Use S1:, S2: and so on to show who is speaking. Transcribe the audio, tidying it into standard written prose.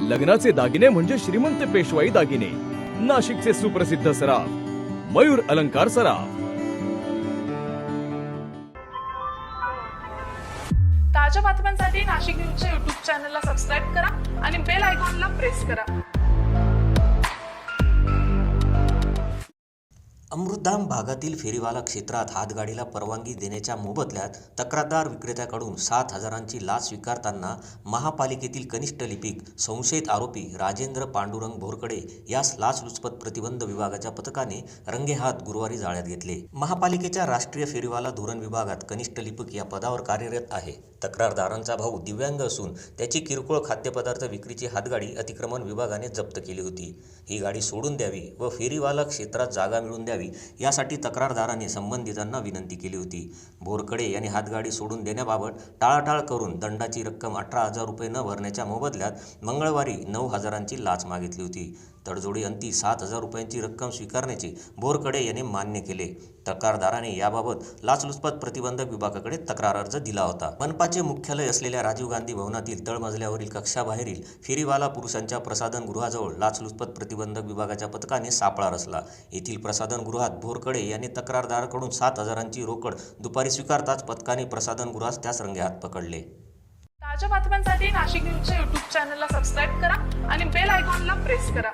S1: लग्नाचे दागिने म्हणजे श्रीमंत पेशवाई दागिने, नाशिकचे सुप्रसिद्ध सराफ मयूर अलंकार सराफ।
S2: ताज्या बातम्यांसाठी नाशिक न्यूजच्या YouTube चॅनलला सबस्क्राईब करा आणि बेल आयकॉनला प्रेस करा।
S3: अमृतधाम भागातील फेरीवाला क्षेत्रात हातगाडीला परवानगी देण्याच्या मोबदल्यात तक्रारदार विक्रेत्याकडून 7,000ची लाच स्वीकारताना महापालिकेतील कनिष्ठ लिपिक संशयित आरोपी राजेंद्र पांडुरंग बोरकडे यास लाचलुचपत प्रतिबंध विभागाच्या पथकाने रंगेहात गुरुवारी जाळ्यात घेतले। महापालिकेच्या राष्ट्रीय फेरीवाला धोरण विभागात कनिष्ठ लिपिक या पदावर कार्यरत आहे। तक्रारदारांचा भाऊ दिव्यांग असून त्याची किरकोळ खाद्यपदार्थ विक्रीची हातगाडी अतिक्रमण विभागाने जप्त केली होती। ही गाडी सोडून द्यावी व फेरीवाला क्षेत्रात जागा मिळवून द्यावी यासाठी तक्रारदाराने संबंधितांना विनंती केली होती। बोरकडे यांनी हातगाडी सोडून देण्याबाबत टाळाटाळ करून दंडाची रक्कम 18,000 रुपये न भरण्याच्या मोबदल्यात मंगळवारी 9,000ची लाच मागितली होती। तडजोडी अंती 7,000 रुपयांची रक्कम स्वीकारण्याचे बोरकडे यांनी मान्य केले। तक्रारदाराने याबाबत लाचलुचपत प्रतिबंधक विभागाकडे तक्रार अर्ज दिला होता। मनपाचे मुख्यालय असलेल्या राजीव गांधी भवनातील तळमजल्यावरील कक्षाबाहेरील फेरीवाला पुरुषांच्या प्रसाधन गृहाजवळ लाचलुचपत प्रतिबंधक विभागाच्या पथकाने सापळा रचला। येथील प्रसाधन गृहात बोरकडे यांनी तक्रारदाराकडून 7,000ची रोकड दुपारी स्वीकारताच पथकाने प्रसाधन गृहास त्यास रंगेहात पकडले।
S2: ताज्या बातम्यांसाठी नाशिक न्यूजच्या YouTube चॅनलला सबस्क्राईब करा आणि बेल आयकॉनला प्रेस करा।